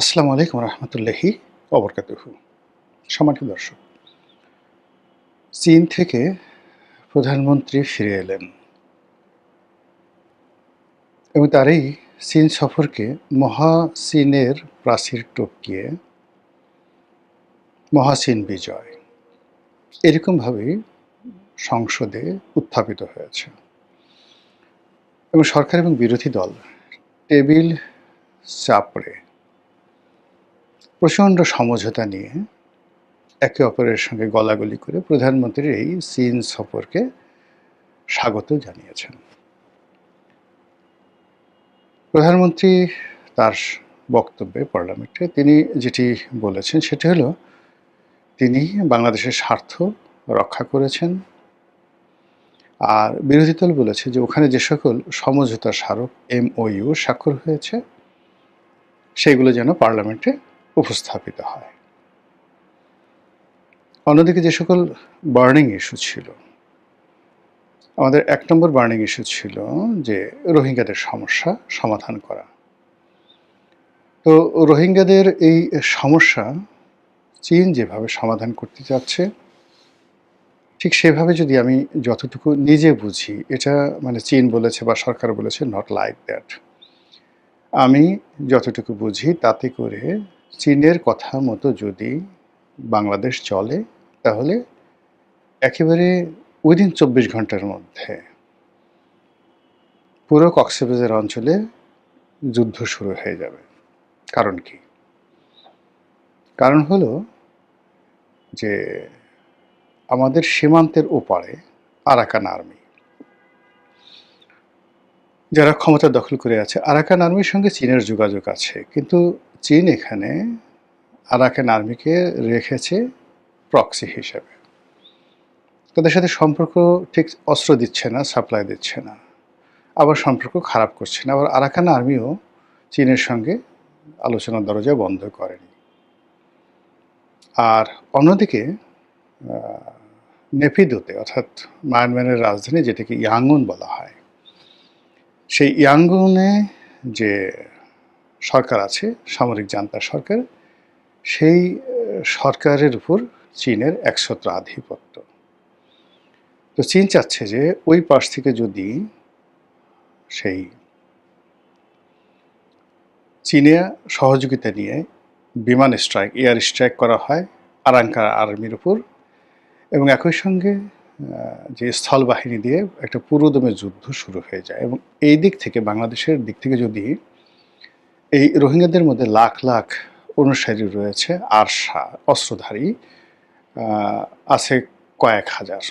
আসসালামু আলাইকুম রহমতুল্লাহি অবরকাতুহু। সম্মানিত দর্শক, চীন থেকে প্রধানমন্ত্রী ফিরে এলেন এবং তারই চীন সফরকে মহাচীনের প্রাচীর টপকিয়ে মহাচীন বিজয় এরকমভাবেই সংসদে উত্থাপিত হয়েছে এবং সরকার এবং বিরোধী দল টেবিল চাপড়ে প্রচণ্ড সমঝোতা নিয়ে একে অপরের সঙ্গে গলাগলি করে প্রধানমন্ত্রীর এই চীন সফরকে স্বাগত জানিয়েছেন। প্রধানমন্ত্রী তার বক্তব্যে পার্লামেন্টে তিনি যেটি বলেছেন সেটি হলো তিনি বাংলাদেশের স্বার্থ রক্ষা করেছেন। আর বিরোধী দল বলেছে যে ওখানে যে সকল সমঝোতা স্মারক MOU স্বাক্ষর হয়েছে সেগুলো যেন পার্লামেন্টে উপস্থাপিত হয়। অন্যদিকে যে সকল বার্নিং ইস্যু ছিল, আমাদের 1 নম্বর বার্নিং ইস্যু ছিল যে রোহিঙ্গাদের সমস্যা সমাধান করা। তো রোহিঙ্গাদের এই সমস্যা চীন যেভাবে সমাধান করতে চাচ্ছে ঠিক সেভাবে যদি আমি যতটুকু নিজে বুঝি, এটা মানে চীন বলেছে বা সরকার বলেছে নট লাইক দ্যাট। আমি যতটুকু বুঝি তাতে করে চীনের কথা মতো যদি বাংলাদেশ চলে তাহলে একেবারে উইদিন 24 ঘন্টার মধ্যে পুরো কক্সবাজার অঞ্চলে যুদ্ধ শুরু হয়ে যাবে। কারণ কি? কারণ হলো যে আমাদের সীমান্তের ওপারে আরাকান আর্মি যারা ক্ষমতা দখল করে আছে, আরাকান আর্মির সঙ্গে চীনের যোগাযোগ আছে, কিন্তু চীন এখানে আরাকান আর্মিকে রেখেছে প্রক্সি হিসেবে। তাদের সাথে সম্পর্ক ঠিক অস্ত্র দিচ্ছে না, সাপ্লাই দিচ্ছে না, আবার সম্পর্ক খারাপ করছে না, আবার আরাকান আর্মিও চীনের সঙ্গে আলোচনার দরজা বন্ধ করেনি। আর অন্যদিকে নেপিদোতে অর্থাৎ মায়ানমারের রাজধানী যেটাকে ইয়াঙ্গুন বলা হয়, সেই ইয়াঙ্গুনে যে সরকার আছে, সামরিক জান্তা সরকার, সেই সরকারের উপর চীনের একছত্র আধিপত্য। তো চীন চাচ্ছে যে ওই পাশ থেকে যদি সেই চীনের সহযোগিতা নিয়ে বিমান স্ট্রাইক, এয়ার স্ট্রাইক করা হয় আরাকান আর্মির উপর, এবং একই সঙ্গে যে স্থল বাহিনী দিয়ে একটা পুরোদমে যুদ্ধ শুরু হয়ে যায়। এবং এই দিক থেকে বাংলাদেশের দিক থেকে যদি এই রোহিঙ্গাদের মধ্যে লাখ লাখ অনুসারী রয়েছে, আরসা অস্ত্রধারী আছে কয়েক হাজার,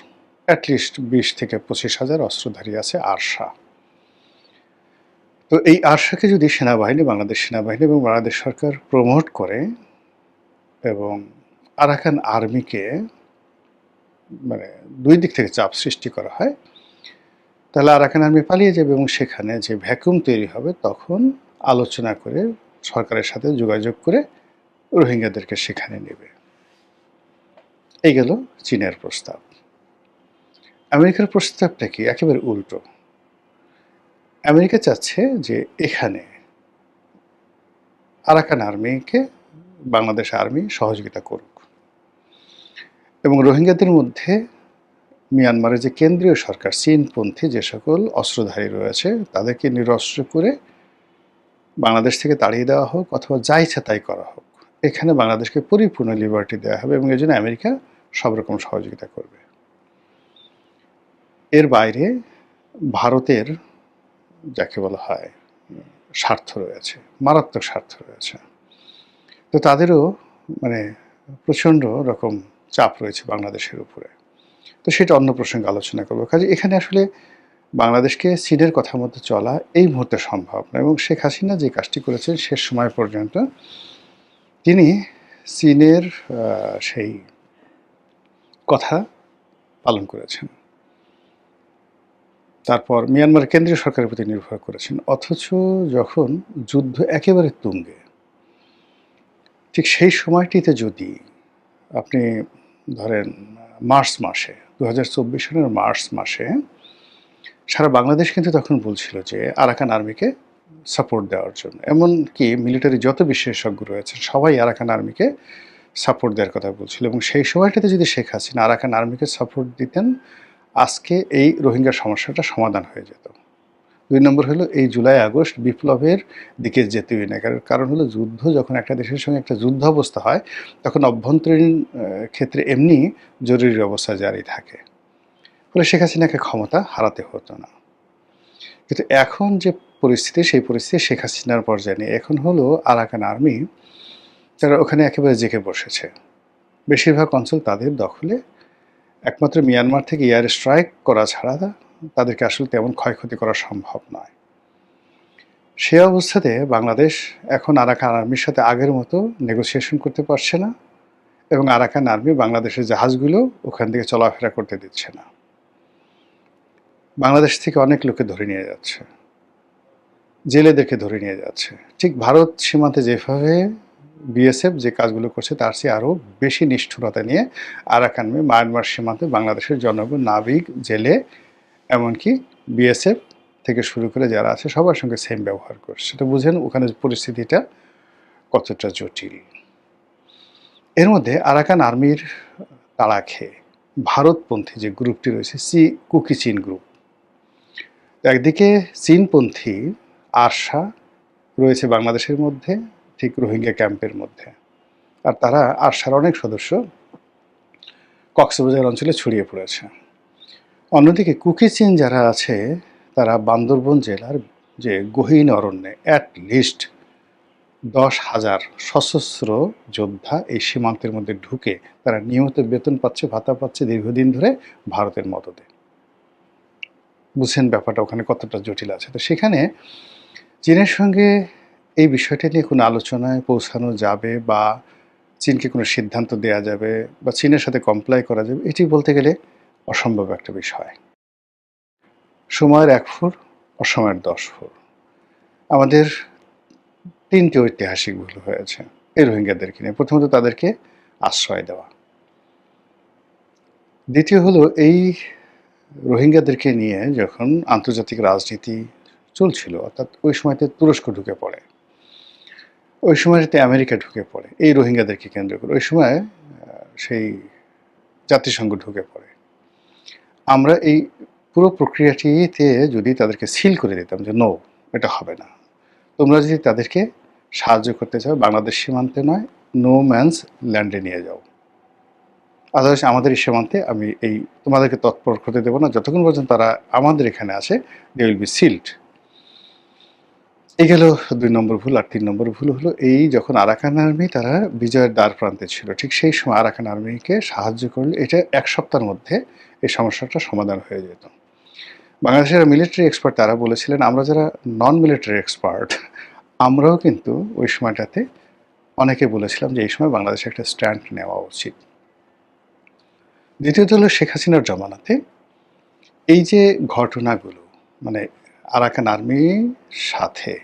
অ্যাটলিস্ট 20 থেকে 25,000 অস্ত্রধারী আছে আরসা। তো এই আরসাকে যদি সেনাবাহিনী, বাংলাদেশ সেনাবাহিনী এবং বাংলাদেশ সরকার প্রমোট করে এবং আরাকান আর্মিকে মানে দুই দিক থেকে চাপ সৃষ্টি করা হয়, তাহলে আরাকান আর্মি পালিয়ে যাবে এবং সেখানে যে ভ্যাকুয়াম তৈরি হবে তখন আলোচনা করে সরকারের সাথে যোগাযোগ করে রোহিঙ্গাদেরকে সেখানে নেবে। এই গেল চীনের প্রস্তাব। আমেরিকার প্রস্তাবটা কি? একেবারে উল্টো। আমেরিকা চাচ্ছে যে এখানে আরাকান আর্মিকে বাংলাদেশ আর্মি সহযোগিতা করুক এবং রোহিঙ্গাদের মধ্যে মিয়ানমারের যে কেন্দ্রীয় সরকার চীনপন্থী যে সকল অস্ত্রধারী রয়েছে তাদেরকে নিরস্ত্র করে বাংলাদেশ থেকে তাড়িয়ে দেওয়া হোক অথবা যা ইচ্ছা তাই করা হোক, এখানে বাংলাদেশকে পরিপূর্ণ লিবার্টি দেওয়া হবে এবং এই জন্য আমেরিকা সব রকম সহযোগিতা করবে। এর বাইরে ভারতের যাকে বলা হয় স্বার্থ রয়েছে, মারাত্মক স্বার্থ রয়েছে। তো তাদেরও মানে প্রচণ্ড রকম চাপ রয়েছে বাংলাদেশের উপরে। তো সেটা অন্য প্রসঙ্গে আলোচনা করবো। কাজে এখানে আসলে বাংলাদেশকে চীনের কথা মতো চলা এই মুহূর্তে সম্ভব না। এবং শেখ হাসিনা যে কাজটি করেছেন শেষ সময় পর্যন্ত তিনি চীনের সেই কথা পালন করেছেন, তারপর মিয়ানমার কেন্দ্রীয় সরকারের প্রতি নির্ভর করেছেন। অথচ যখন যুদ্ধ একেবারে তুঙ্গে, ঠিক সেই সময়টিতে যদি আপনি ধরেন মার্চ মাসে 2024 সালের মার্চ মাসে সারা বাংলাদেশ কিন্তু তখন বলছিল যে আরাকান আর্মিকে সাপোর্ট দেওয়ার জন্য। এমনকি মিলিটারি যত বিশেষজ্ঞ রয়েছেন সবাই আরাকান আর্মিকে সাপোর্ট দেওয়ার কথা বলছিল এবং সেই সময়টাতে যদি শেখ হাসিনা আরাকান আর্মিকে সাপোর্ট দিতেন, আজকে এই রোহিঙ্গা সমস্যাটা সমাধান হয়ে যেত। ২ নম্বর হলো এই জুলাই আগস্ট বিপ্লবের দিকে যেতেই না। কারণ হলো যুদ্ধ যখন একটা দেশের সঙ্গে একটা যুদ্ধ অবস্থা হয়, তখন অভ্যন্তরীণ ক্ষেত্রে এমনি জরুরি অবস্থা জারি থাকে। ফলে শেখ হাসিনাকে ক্ষমতা হারাতে হতো না। কিন্তু এখন যে পরিস্থিতি, সেই পরিস্থিতি শেখ হাসিনার পর্যায়ে নেই। এখন হলো আরাকান আর্মি তারা ওখানে একেবারে জেঁকে বসেছে। বেশিরভাগ অঞ্চল তাদের দখলে। একমাত্র মিয়ানমার থেকে এয়ার স্ট্রাইক করা ছাড়া তাদেরকে আসলে তেমন ক্ষয়ক্ষতি করা সম্ভব নয়। সে অবস্থাতে বাংলাদেশ এখন আরাকান আর্মির সাথে আগের মতো নেগোসিয়েশন করতে পারছে না এবং আরাকান আর্মি বাংলাদেশের জাহাজগুলো ওখান থেকে চলাফেরা করতে দিচ্ছে না। বাংলাদেশ থেকে অনেক লোককে ধরে নিয়ে যাচ্ছে, জেলেদেরকে ধরে নিয়ে যাচ্ছে। ঠিক ভারত সীমান্তে যেভাবে বিএসএফ যে কাজগুলো করছে তার চেয়ে আরও বেশি নিষ্ঠুরতা নিয়ে আরাকান আর্মি মায়ানমার সীমান্তে বাংলাদেশের জনগণ, নাবিক, জেলে, এমনকি বিএসএফ থেকে শুরু করে যারা আছে সবার সঙ্গে সেম ব্যবহার করছে। সেটা বুঝেন ওখানে পরিস্থিতিটা কতটা জটিল। এর মধ্যে আরাকান আর্মির তাড়া খেয়ে ভারতপন্থী যে গ্রুপটি রয়েছে কুকি চীন গ্রুপ, একদিকে চীনপন্থী আরসা রয়েছে বাংলাদেশের মধ্যে, ঠিক রোহিঙ্গা ক্যাম্পের মধ্যে, আর তারা আরসার অনেক সদস্য কক্সবাজার অঞ্চলে ছড়িয়ে পড়েছে। অন্যদিকে কুকি চীন যারা আছে তারা বান্দরবন জেলার যে গহীন অরণ্যে অ্যাট লিস্ট 10,000 সশস্ত্র যোদ্ধা এই সীমান্তের মধ্যে ঢুকে তারা নিয়মিত বেতন পাচ্ছে, ভাতা পাচ্ছে দীর্ঘদিন ধরে ভারতের মদদে। বুঝছেন ব্যাপারটা ওখানে কতটা জটিল আছে। তো সেখানে চীনের সঙ্গে এই বিষয়টা নিয়ে কোনো আলোচনায় পৌঁছানো যাবে বা চীনকে কোনো সিদ্ধান্ত দেওয়া যাবে বা চীনের সাথে কমপ্লাই করা যাবে, এটি বলতে গেলে অসম্ভব একটা বিষয়। সময়ের 1 ফুট, অসময়ের 10 ফুট। আমাদের 3টে ঐতিহাসিক ভুল হয়েছে এই রোহিঙ্গাদেরকে নিয়ে। প্রথমত তাদেরকে আশ্রয় দেওয়া। দ্বিতীয় হলো এই রোহিঙ্গাদেরকে নিয়ে যখন আন্তর্জাতিক রাজনীতি চলছিল, অর্থাৎ ওই সময়তে তুরস্ক ঢুকে পড়ে, ওই সময়তে আমেরিকা ঢুকে পড়ে এই রোহিঙ্গাদেরকে কেন্দ্র করে, ওই সময় সেই জাতিসংঘ ঢুকে পড়ে। আমরা এই পুরো প্রক্রিয়াটিতে যদি তাদেরকে সিল করে দিতাম যে নো, এটা হবে না, তোমরা যদি তাদেরকে সাহায্য করতে চাও বাংলাদেশ সীমান্তে নয়, নো ম্যানস ল্যান্ডে নিয়ে যাও, আদারওয়াইজ আমাদের এই সীমান্তে আমি এই তোমাদেরকে তৎপর করতে দেবো না, যতক্ষণ পর্যন্ত তারা আমাদের এখানে আসে দে উইল বি সিল্ড। এই গেল 2 নম্বর ভুল। আর 3 নম্বর ভুল হলো এই যখন আরাকান আর্মি তারা বিজয়ের দ্বার প্রান্তে ছিল, ঠিক সেই সময় আরাকান আর্মিকে সাহায্য করলে এটা 1 সপ্তাহের মধ্যে এই সমস্যাটা সমাধান হয়ে যেত। বাংলাদেশের মিলিটারি এক্সপার্ট তারা বলেছিলেন, আমরা যারা নন মিলিটারি এক্সপার্ট আমরাও কিন্তু ওই সময়টাতে অনেকে বলেছিলাম যে এই সময় বাংলাদেশে একটা স্ট্যান্ড নেওয়া উচিত। দ্বিতীয়ত হলো শেখ হাসিনার জমানাতে এই যে ঘটনাগুলো, মানে আরাকান আর্মির সাথে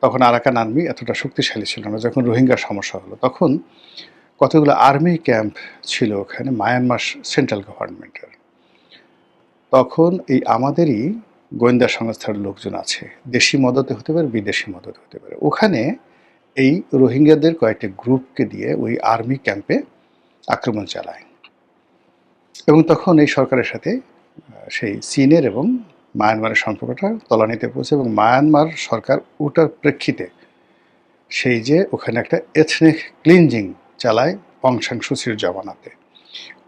তখন আরাকান আর্মি এতটা শক্তিশালী ছিল না। যখন রোহিঙ্গার সমস্যা হলো তখন কতগুলো আর্মি ক্যাম্প ছিল ওখানে মায়ানমার সেন্ট্রাল গভর্নমেন্টের। তখন এই আমাদেরই গোয়েন্দা সংস্থার লোকজন আছে, দেশি মদতে হতে পারে, বিদেশি মদতে হতে পারে, ওখানে এই রোহিঙ্গাদের কয়েকটি গ্রুপকে দিয়ে ওই আর্মি ক্যাম্পে আক্রমণ চালায় এবং তখন এই সরকারের সাথে সেই চীনের এবং মায়ানমারের সম্পর্কটা তলানিতে পৌঁছে এবং মায়ানমার সরকার ওটার প্রেক্ষিতে সেই যে ওখানে একটা এথনিক ক্লিনজিং চালায় অং সান সু চির জমানাতে,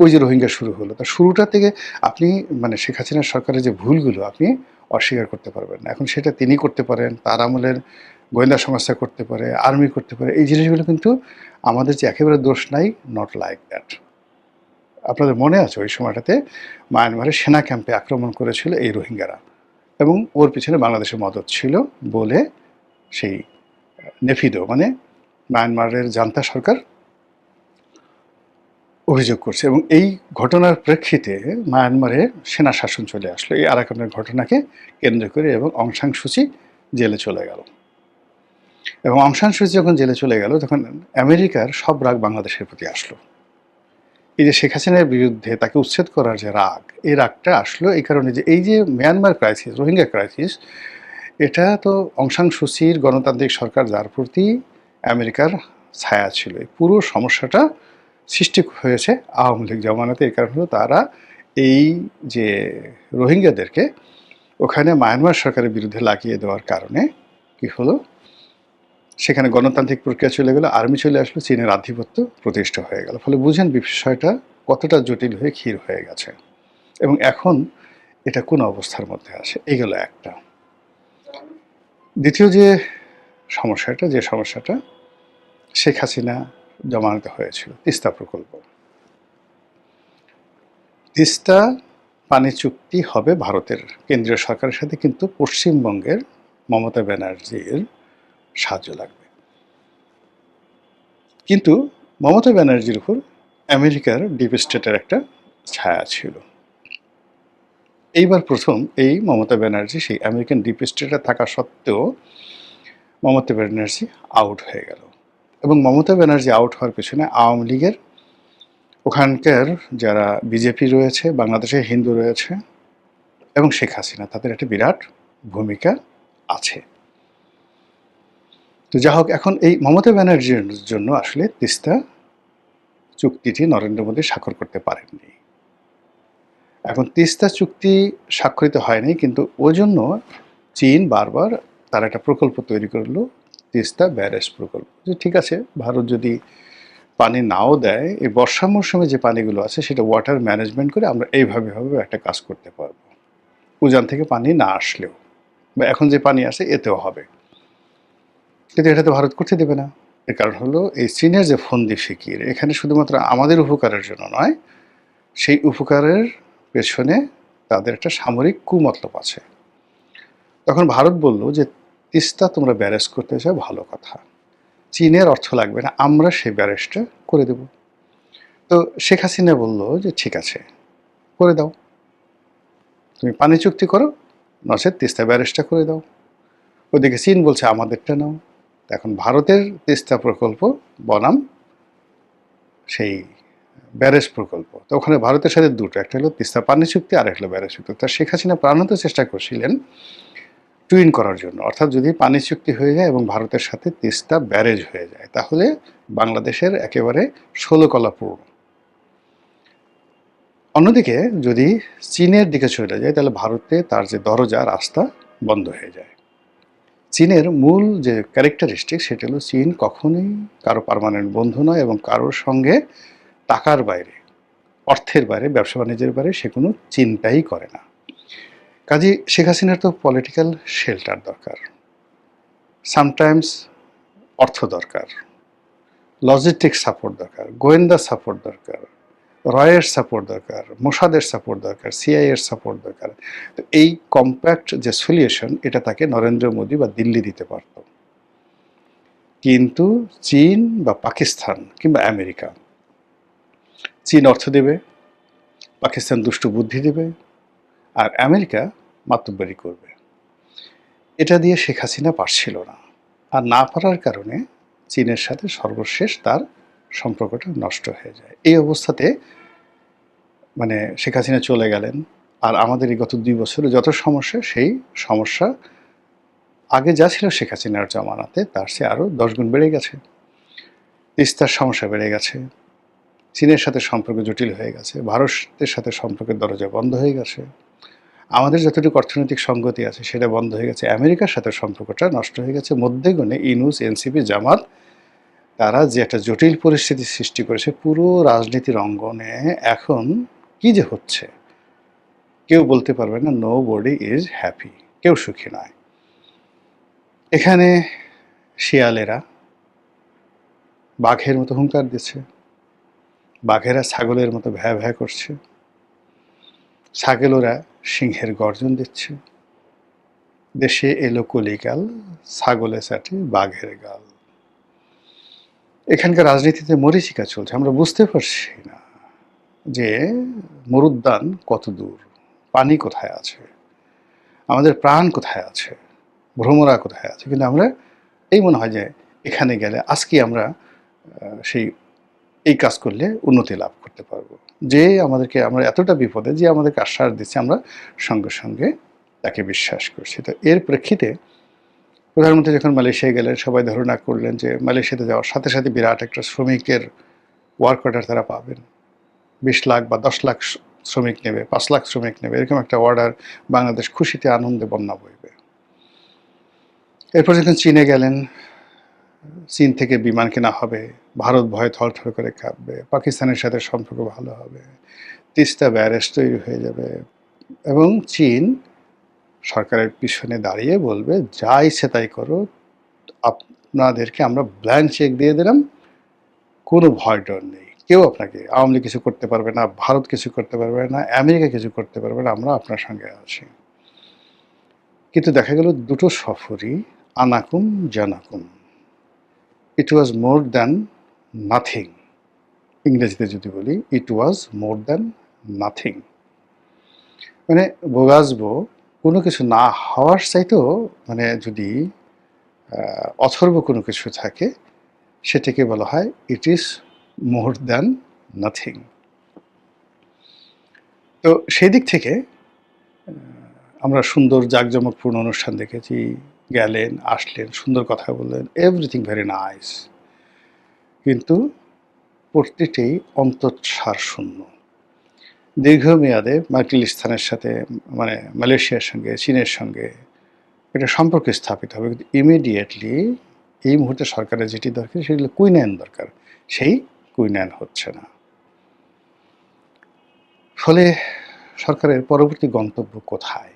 ওই যে রোহিঙ্গা শুরু হলো, তার শুরুটা থেকে আপনি মানে শেখ হাসিনার সরকারের যে ভুলগুলো আপনি অস্বীকার করতে পারবেন না। এখন সেটা তিনি করতে পারেন, তার আমলের গোয়েন্দা সংস্থা করতে পারে, আর্মি করতে পারে, এই জিনিসগুলো কিন্তু আমাদের যে একেবারে দোষ নাই, নট লাইক দ্যাট। আপনাদের মনে আছে ওই সময়টাতে মায়ানমারের সেনা ক্যাম্পে আক্রমণ করেছিল এই রোহিঙ্গারা এবং ওর পিছনে বাংলাদেশের মদত ছিল বলে সেই নেফিদো মানে মায়ানমারের জান্তা সরকার অভিযোগ করছে এবং এই ঘটনার প্রেক্ষিতে মায়ানমারে সেনা শাসন চলে আসলো এই আরাকানের ঘটনাকে কেন্দ্র করে এবং অং সান সু চি জেলে চলে গেল। এবং অং সান সু চি যখন জেলে চলে গেল তখন আমেরিকার সব রাগ বাংলাদেশের প্রতি আসলো। এই যে শেখ হাসিনার বিরুদ্ধে তাকে উচ্ছেদ করার যে রাগ, এই রাগটা আসলো এই কারণে যে এই যে মিয়ানমার ক্রাইসিস, রোহিঙ্গা ক্রাইসিস, এটা তো অং সান সুচির গণতান্ত্রিক সরকার যার প্রতি আমেরিকার ছায়া ছিল। এই পুরো সমস্যাটা সৃষ্টি হয়েছে আওয়ামী লীগ জমানাতে। এই কারণে তারা এই যে রোহিঙ্গাদেরকে ওখানে মায়ানমার সরকারের বিরুদ্ধে লাগিয়ে দেওয়ার কারণে কি হলো, সেখানে গণতান্ত্রিক প্রক্রিয়া চলে গেল, আর্মি চলে আসলো, চীনের আধিপত্য প্রতিষ্ঠা হয়ে গেল। ফলে বুঝেন বিষয়টা কতটা জটিল হয়ে ক্ষীর হয়ে গেছে এবং এখন এটা কোন অবস্থার মধ্যে আছে। এগুলো একটা। দ্বিতীয় যে সমস্যাটা শেখ হাসিনা জমানাতে হয়েছিল তিস্তা প্রকল্প। তিস্তা পানি চুক্তি হবে ভারতের কেন্দ্রীয় সরকারের সাথে, কিন্তু পশ্চিমবঙ্গের মমতা ব্যানার্জির সাহায্য লাগবে। কিন্তু মমতা ব্যানার্জির উপর আমেরিকার ডিপ স্টেটের একটা ছায়া ছিল। এইবার প্রথম এই মমতা ব্যানার্জি সেই আমেরিকান ডিপ স্টেটে থাকা সত্ত্বেও মমতা ব্যানার্জি আউট হয়ে গেল। এবং মমতা ব্যানার্জি আউট হওয়ার পেছনে আওয়ামী লীগের ওখানকার যারা বিজেপি রয়েছে, বাংলাদেশে হিন্দু রয়েছে এবং শেখ হাসিনা, তাদের একটা বিরাট ভূমিকা আছে। তো যা হোক, এখন এই মমতা ব্যানার্জির জন্য আসলে তিস্তা চুক্তিটি নরেন্দ্র মোদী স্বাক্ষর করতে পারেননি। এখন তিস্তা চুক্তি স্বাক্ষরিত হয়নি, কিন্তু ওই জন্য চীন বারবার তার একটা প্রকল্প তৈরি করলো, তিস্তা ব্যারেজ প্রকল্প। যে ঠিক আছে, ভারত যদি পানি নাও দেয়, এই বর্ষা মৌসুমে যে পানিগুলো আছে সেটা ওয়াটার ম্যানেজমেন্ট করে আমরা এইভাবে একটা কাজ করতে পারবো, উজান থেকে পানি না আসলেও, বা এখন যে পানি আসে এতেও হবে। কিন্তু এটা তো ভারত করতে দেবে না। এর কারণ হলো এই চীনের যে ফন্দি ফিকির, এখানে শুধুমাত্র আমাদের উপকারের জন্য নয়, সেই উপকারের পেছনে তাদের একটা সামরিক কুমতলব আছে। তখন ভারত বলল যে তিস্তা তোমরা ব্যারেজ করতে চাও, ভালো কথা, চীনের অর্থ লাগবে না, আমরা সেই ব্যারেজটা করে দেব। তো শেখ হাসিনা বলল যে ঠিক আছে, করে দাও, তুমি পানি চুক্তি করো, নচেত তিস্তা ব্যারেজটা করে দাও। ওদিকে চীন বলছে আমাদেরটা নাও। এখন ভারতের তিস্তা প্রকল্প বনাম সেই ব্যারেজ প্রকল্প, তো ওখানে ভারতের সাথে দুটো, একটা হলো তিস্তা পানি চুক্তি আর একটা হলো ব্যারেজ চুক্তি। তা শেখ হাসিনা প্রাণান্ত চেষ্টা করছিলেন টুইন করার জন্য, অর্থাৎ যদি পানি চুক্তি হয়ে যায় এবং ভারতের সাথে তিস্তা ব্যারেজ হয়ে যায়, তাহলে বাংলাদেশের একেবারে 16 কলা পূর্ণ। অন্যদিকে যদি চীনের দিকে চলে যায়, তাহলে ভারতে তার যে দরজা, রাস্তা বন্ধ হয়ে যায়। চীনের মূল যে ক্যারেক্টারিস্টিক সেটা হলো চীন কখনোই কারো পার্মানেন্ট বন্ধু নয় এবং কারোর সঙ্গে টাকার বাইরে, অর্থের বাইরে, ব্যবসা বাণিজ্যের বাইরে সে কোনো চিন্তাই করে না। কাজী শেখ হাসিনার তো পলিটিক্যাল শেল্টার দরকার, সামটাইমস অর্থ দরকার, লজিস্টিক সাপোর্ট দরকার, গোয়েন্দা সাপোর্ট দরকার, রয়ের সাপোর্ট দরকার, মোসাদের সাপোর্ট দরকার, সিআইএর সাপোর্ট দরকার। তো এই কম্প্যাক্ট যে সলিউশন, এটা তাকে নরেন্দ্র মোদী বা দিল্লি দিতে পারত। কিন্তু চীন বা পাকিস্তান কিংবা আমেরিকা, চীন অর্থ দেবে, পাকিস্তান দুষ্ট বুদ্ধি দেবে, আর আমেরিকা মাতব্বরি করবে। এটা দিয়ে শেখ হাসিনা পারছিল না, আর না পারার কারণে চীনের সাথে সর্বশেষ তার সম্পর্কটা নষ্ট হয়ে যায়। এই অবস্থাতে মানে শেখ হাসিনা চলে গেলেন, আর আমাদের এই গত 2 বছরে যত সমস্যা, সেই সমস্যা আগে যা ছিল শেখ হাসিনার জমানাতে তার চেয়ে আরও 10 গুণ বেড়ে গেছে। তিস্তার সমস্যা বেড়ে গেছে, চীনের সাথে সম্পর্ক জটিল হয়ে গেছে, ভারতের সাথে সম্পর্কের দরজা বন্ধ হয়ে গেছে, আমাদের যতটুকু অর্থনৈতিক সঙ্গতি আছে সেটা বন্ধ হয়ে গেছে, আমেরিকার সাথে সম্পর্কটা নষ্ট হয়ে গেছে। মধ্যেগণে ইউনূস, এনসিপি, জামাত, তারা যে একটা জটিল পরিস্থিতি সৃষ্টি করেছে পুরো রাজনীতির অঙ্গনে। এখন কি যে হচ্ছে কেউ বলতে পারবে না, নো বডি ইজ হ্যাপি, কেউ সুখী নয়। এখানে শিয়ালেরা বাঘের মতো হুঙ্কার দিচ্ছে, বাঘেরা ছাগলের মতো ভ্যা ভ্যা করছে, ছাগলেরা সিংহের গর্জন দিচ্ছে। দেশে এলো কলিকাল, ছাগলে চাটে বাঘের গাল। এখানকার রাজনীতিতে মরীচিকা চলছে, আমরা বুঝতে পারছি না যে মরুদ্যান কত দূর, পানি কোথায় আছে, আমাদের প্রাণ কোথায় আছে, ভ্রমরা কোথায় আছে। কিন্তু আমরা এই মনে হয় যে এখানে গেলে আজকে আমরা সেই এই কাজ করলে উন্নতি লাভ করতে পারবো, যে আমাদেরকে, আমরা এতটা বিপদে, যে আমাদেরকে আশ্বাস দিচ্ছে, আমরা সঙ্গে সঙ্গে তাকে বিশ্বাস করছি। তো এর প্রেক্ষিতে প্রধানমন্ত্রী যখন মালয়েশিয়ায় গেলেন, সবাই ধারণা করলেন যে মালয়েশিয়াতে যাওয়ার সাথে সাথে বিরাট একটা শ্রমিকের ওয়ার্ক অর্ডার তারা পাবেন। ২০ লাখ বা ১০ লাখ শ্রমিক নেবে, ৫ লাখ শ্রমিক নেবে, এরকম একটা অর্ডার। বাংলাদেশ খুশিতে আনন্দে বন্যা বইবে। এরপর যখন চীনে গেলেন, চীন থেকে বিমান কেনা হবে, ভারত ভয়ে থরথর করে কাঁপবে, পাকিস্তানের সাথে সম্পর্ক ভালো হবে, তিস্তা ব্যারেজ তৈরি হয়ে যাবে, এবং চীন সরকারের পিছনে দাঁড়িয়ে বলবে, যা ইচ্ছে তাই করো, আপনাদেরকে আমরা ব্ল্যাঙ্ক চেক দিয়ে দিলাম, কোনো ভয় ডর নেই, কেউ আপনাকে, আওয়ামী লীগ কিছু করতে পারবে না, ভারত কিছু করতে পারবে না, আমেরিকা কিছু করতে পারবে না, আমরা আপনার সঙ্গে আছি। কিন্তু দেখা গেল দুটো সফরই আনাকুম জানাকুম। ইট ওয়াজ মোর দ্যান নাথিং। ইংরেজিতে যদি বলি, ইট ওয়াজ মোর দ্যান নাথিং। মানে বোগাসবো, কোনো কিছু না হওয়ার চাইতেও, মানে যদি অথর্ব কোনো কিছু থাকে, সেটাকে বলা হয় it is more than nothing. তো সেই দিক থেকে আমরা সুন্দর জাঁকজমকপূর্ণ অনুষ্ঠান দেখেছি। গেলেন, আসলেন, সুন্দর কথা বললেন, এভরিথিং ভেরি নাইস। কিন্তু প্রতিটাই অন্তঃসার শূন্য। দীর্ঘমেয়াদে মার্কিলিস্তানের সাথে, মানে মালয়েশিয়ার সঙ্গে, চীনের সঙ্গে একটা সম্পর্ক স্থাপিত হবে, কিন্তু ইমিডিয়েটলি এই মুহূর্তে সরকারের যেটি দরকার সেগুলো কুইনায়ন দরকার, সেই কুইনায়ন হচ্ছে না। ফলে সরকারের পরবর্তী গন্তব্য কোথায়?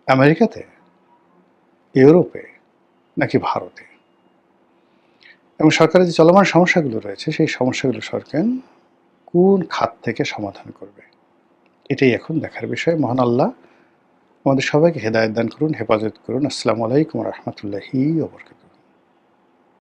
আমেরিকাতে, ইউরোপে, নাকি ভারতে? এবং সরকারের যে চলমান সমস্যাগুলো রয়েছে, সেই সমস্যাগুলো সরকার কোন খাত থেকে সমাধান করবে, এটাই এখন দেখার বিষয়। মহান আল্লাহ আমাদের সবাইকে হেদায়েত দান করুন, হেফাজত করুন। আসসালামু আলাইকুম ওয়া রাহমাতুল্লাহি ওয়া বারাকাতুহু।